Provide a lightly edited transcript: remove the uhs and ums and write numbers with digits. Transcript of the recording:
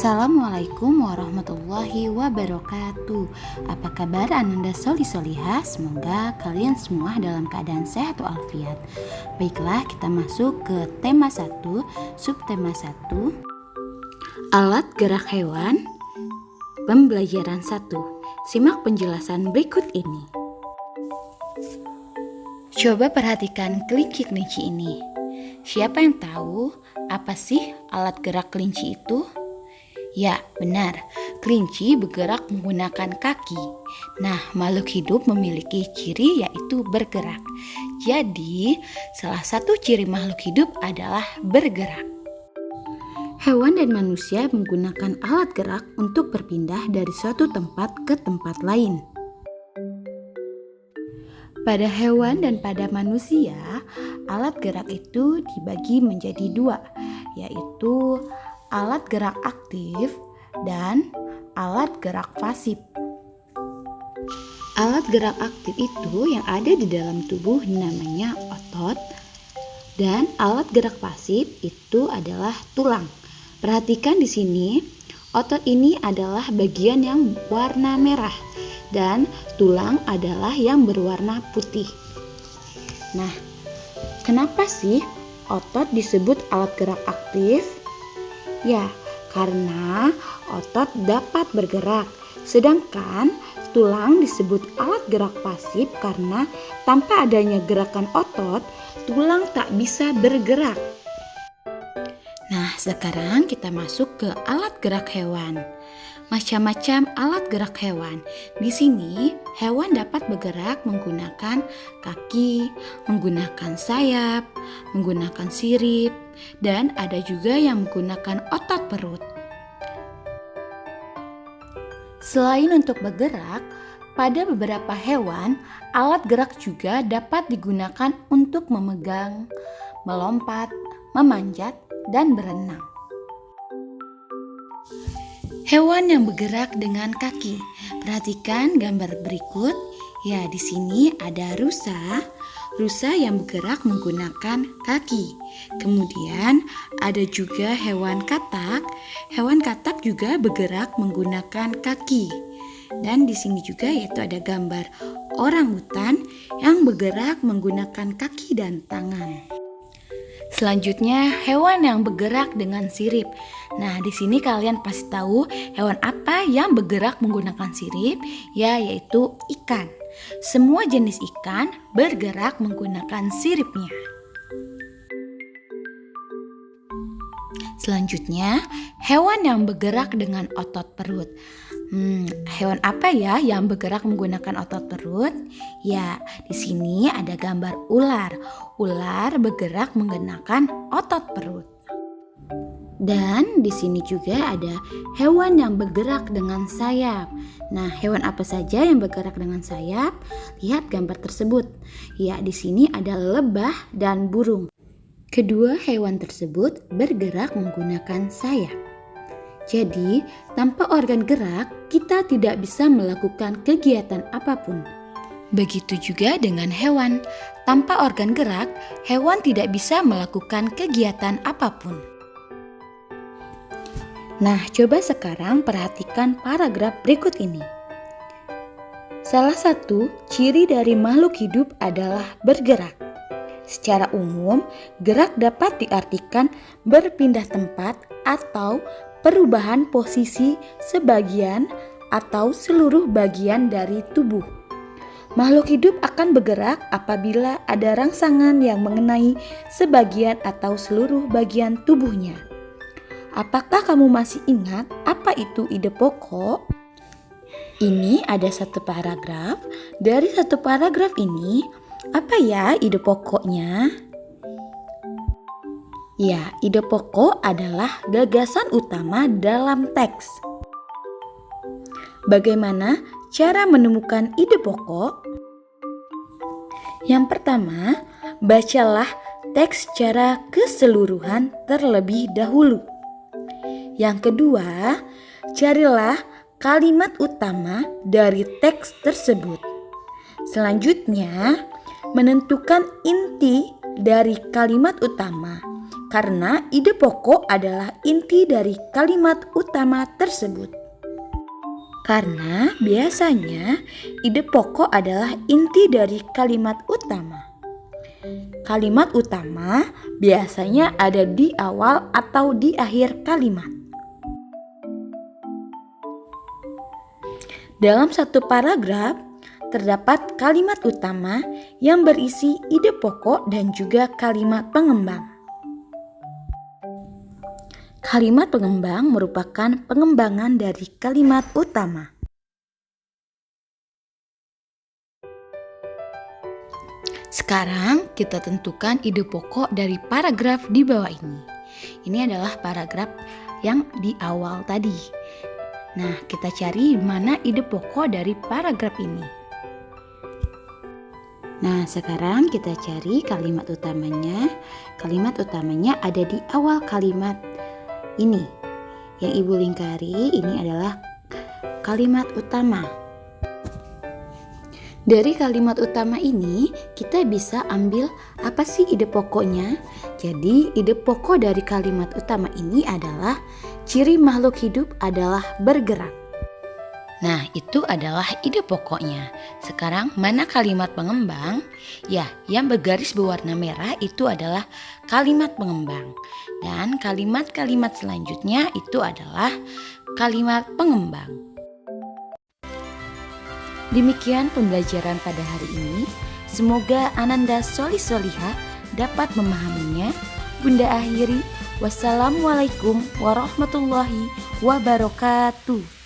Assalamualaikum warahmatullahi wabarakatuh. Apa kabar Ananda Soli-Solihah? Semoga kalian semua dalam keadaan sehat walafiat. Baiklah, kita masuk ke tema 1, subtema 1, alat gerak hewan. Pembelajaran 1. Simak penjelasan berikut ini. Coba perhatikan kelinci-kelinci ini. Siapa yang tahu apa sih alat gerak kelinci itu? Ya, benar. Kelinci bergerak menggunakan kaki. Nah, makhluk hidup memiliki ciri yaitu bergerak. Jadi, salah satu ciri makhluk hidup adalah bergerak. Hewan dan manusia menggunakan alat gerak untuk berpindah dari suatu tempat ke tempat lain. Pada hewan dan pada manusia, alat gerak itu dibagi menjadi dua, yaitu alat gerak aktif dan alat gerak pasif. Alat gerak aktif itu yang ada di dalam tubuh namanya otot, dan alat gerak pasif itu adalah tulang. Perhatikan di sini, otot ini adalah bagian yang warna merah dan tulang adalah yang berwarna putih. Nah, kenapa sih otot disebut alat gerak aktif? Ya, karena otot dapat bergerak, sedangkan tulang disebut alat gerak pasif karena tanpa adanya gerakan otot, tulang tak bisa bergerak. Nah, sekarang kita masuk ke alat gerak hewan. Macam-macam alat gerak hewan. Di sini, hewan dapat bergerak menggunakan kaki, menggunakan sayap, menggunakan sirip, dan ada juga yang menggunakan otot perut. Selain untuk bergerak, pada beberapa hewan, alat gerak juga dapat digunakan untuk memegang, melompat, memanjat, dan berenang. Hewan yang bergerak dengan kaki. Perhatikan gambar berikut. Ya, di sini ada rusa. Rusa yang bergerak menggunakan kaki. Kemudian ada juga hewan katak. Hewan katak juga bergerak menggunakan kaki. Dan di sini juga yaitu ada gambar orangutan yang bergerak menggunakan kaki dan tangan. Selanjutnya, hewan yang bergerak dengan sirip. Nah, di sini kalian pasti tahu hewan apa yang bergerak menggunakan sirip, ya, yaitu ikan. Semua jenis ikan bergerak menggunakan siripnya. Selanjutnya, hewan yang bergerak dengan otot perut. Hewan apa ya yang bergerak menggunakan otot perut? Ya, di sini ada gambar ular. Ular bergerak menggunakan otot perut. Dan di sini juga ada hewan yang bergerak dengan sayap. Nah, hewan apa saja yang bergerak dengan sayap? Lihat gambar tersebut. Ya, di sini ada lebah dan burung. Kedua hewan tersebut bergerak menggunakan sayap. Jadi, tanpa organ gerak, kita tidak bisa melakukan kegiatan apapun. Begitu juga dengan hewan. Tanpa organ gerak, hewan tidak bisa melakukan kegiatan apapun. Nah, coba sekarang perhatikan paragraf berikut ini. Salah satu ciri dari makhluk hidup adalah bergerak. Secara umum, gerak dapat diartikan berpindah tempat atau perubahan posisi sebagian atau seluruh bagian dari tubuh. Makhluk hidup akan bergerak apabila ada rangsangan yang mengenai sebagian atau seluruh bagian tubuhnya. Apakah kamu masih ingat apa itu ide pokok? Ini ada satu paragraf. Dari satu paragraf ini, apa ya ide pokoknya? Ya, ide pokok adalah gagasan utama dalam teks. Bagaimana cara menemukan ide pokok? Yang pertama, bacalah teks secara keseluruhan terlebih dahulu. Yang kedua, carilah kalimat utama dari teks tersebut. Selanjutnya, menentukan inti dari kalimat utama. karena ide pokok adalah inti dari kalimat utama tersebut. Karena biasanya ide pokok adalah inti dari kalimat utama. Kalimat utama biasanya ada di awal atau di akhir kalimat. Dalam satu paragraf, terdapat kalimat utama yang berisi ide pokok dan juga kalimat pengembang. Kalimat pengembang merupakan pengembangan dari kalimat utama. Sekarang kita tentukan ide pokok dari paragraf di bawah ini. Ini adalah paragraf yang di awal tadi. Nah, kita cari mana ide pokok dari paragraf ini. Nah, sekarang kita cari kalimat utamanya. Kalimat utamanya ada di awal kalimat ini. Yang Ibu lingkari ini adalah kalimat utama. Dari kalimat utama ini, kita bisa ambil apa sih ide pokoknya? Jadi, ide pokok dari kalimat utama ini adalah ciri makhluk hidup adalah bergerak. Nah, itu adalah ide pokoknya. Sekarang, mana kalimat pengembang? Ya, yang bergaris berwarna merah itu adalah kalimat pengembang. Dan kalimat-kalimat selanjutnya itu adalah kalimat pengembang. Demikian pembelajaran pada hari ini. Semoga Ananda Solih-Solihah dapat memahaminya. Bunda akhiri, wassalamualaikum warahmatullahi wabarakatuh.